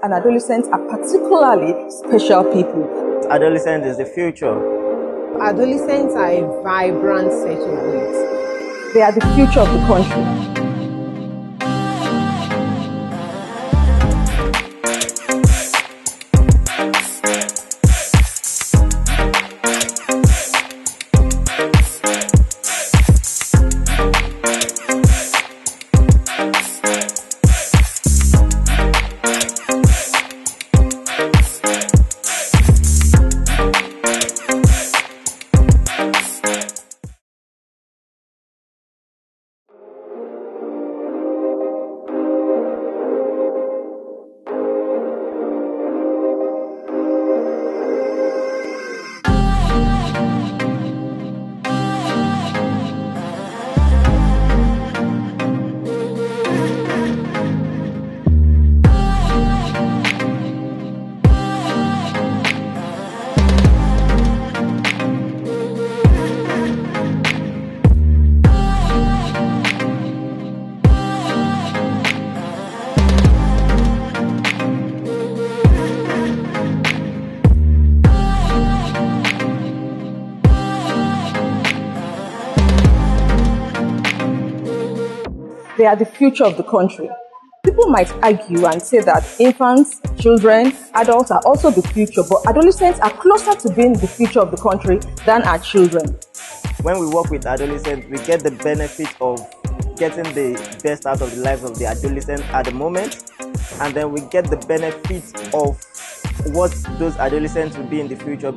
and adolescents are particularly special people. Adolescence is the future. Adolescents are a vibrant set of youth. They are the future of the country. They are the future of the country. People might argue and say that infants, children, adults are also the future, but adolescents are closer to being the future of the country than our children. When we work with adolescents, we get the benefit of getting the best out of the lives of the adolescents at the moment, and then we get the benefit of what those adolescents will be in the future.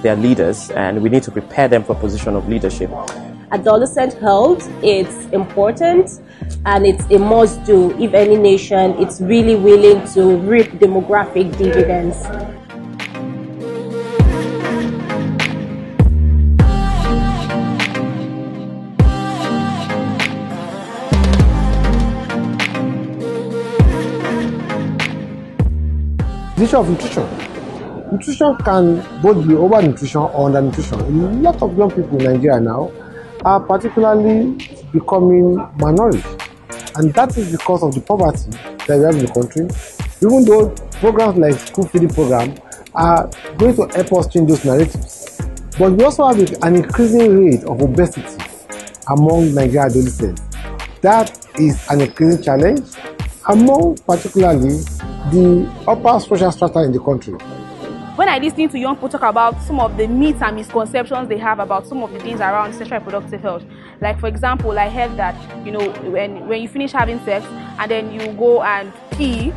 They are leaders, and we need to prepare them for a position of leadership. Adolescent health, it's important and it's a must-do if any nation is really willing to reap demographic dividends. The issue of nutrition. Nutrition can both be overnutrition or undernutrition. A lot of young people in Nigeria now are particularly becoming malnourished, and that is because of the poverty that we have in the country. Even though programs like school feeding program are going to help us change those narratives, but we also have an increasing rate of obesity among Nigerian adolescents. That is an increasing challenge among particularly the upper social strata in the country. When I listen to young people talk about some of the myths and misconceptions they have about some of the things around sexual and reproductive health, like for example, I heard that when you finish having sex and then you go and pee,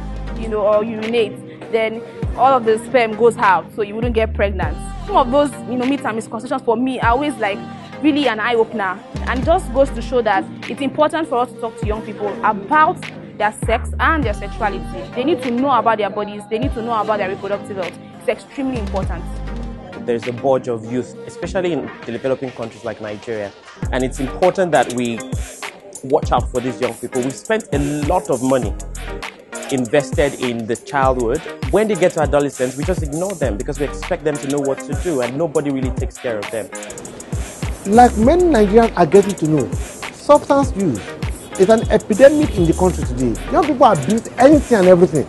or urinate, then all of the sperm goes out, so you wouldn't get pregnant. Some of those myths and misconceptions for me are always like really an eye opener, and it just goes to show that it's important for us to talk to young people about their sex and their sexuality. They need to know about their bodies. They need to know about their reproductive health. It's extremely important. There's a bulge of youth, especially in the developing countries like Nigeria, and it's important that we watch out for these young people. We've spent a lot of money invested in the childhood. When they get to adolescence, we just ignore them because we expect them to know what to do, and nobody really takes care of them. Like many Nigerians are getting to know, substance use is an epidemic in the country today. Young people abuse anything and everything,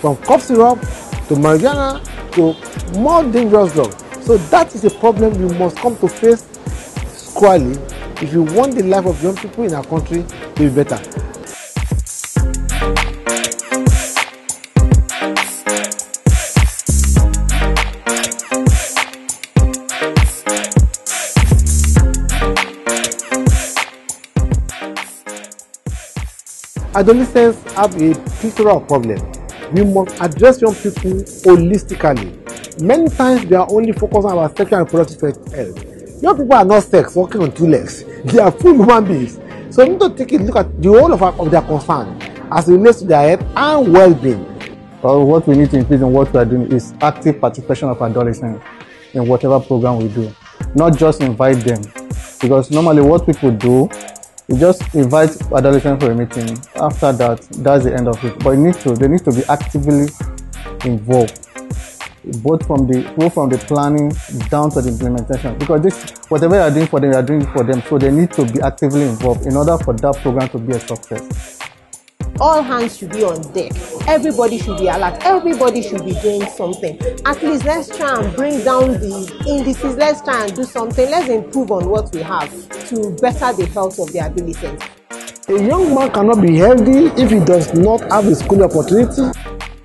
from cough syrup to marijuana to more dangerous drugs. So that is a problem we must come to face squarely if you want the life of young people in our country to be better. Adolescents have a plethora of problems. We must address young people holistically. Many times they are only focused on our sexual and reproductive health. Young people are not sex walking on two legs. They are full human beings. So we need to take a look at the whole of their concern as it relates to their health and well-being. Well, what we need to increase in what we are doing is active participation of adolescents in whatever program we do. Not just invite them. Because normally what people do, you just invite adolescents for a meeting. After that, that's the end of it. But they need to be actively involved, both from the planning down to the implementation. Because whatever you are doing for them, you are doing it for them. So they need to be actively involved in order for that program to be a success. all hands should be on deck. Everybody should be alert. Everybody should be doing something. At least let's try and bring down the indices. Let's try and do something. Let's improve on what we have to better the health of the adolescents. A young man cannot be healthy if he does not have a school opportunity.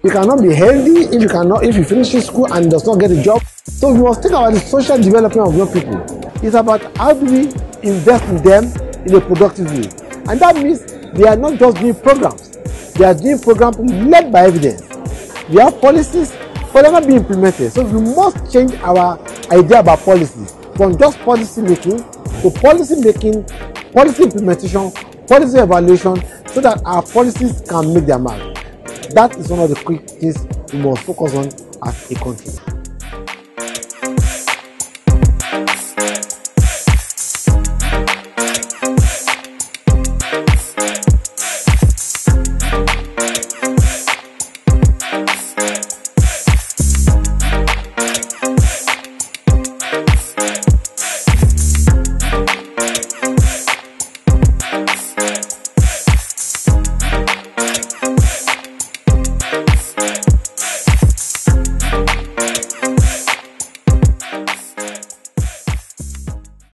He cannot be healthy if he finishes school and does not get a job. So we must think about the social development of young people. It's about how do we invest in them in a productive way. And that means they are not just doing programs. They are doing programs led by evidence. We have policies, but they are not being implemented. So we must change our idea about policy from just policy making to policy making, policy implementation, policy evaluation, so that our policies can make their mark. That is one of the quick things we must focus on as a country.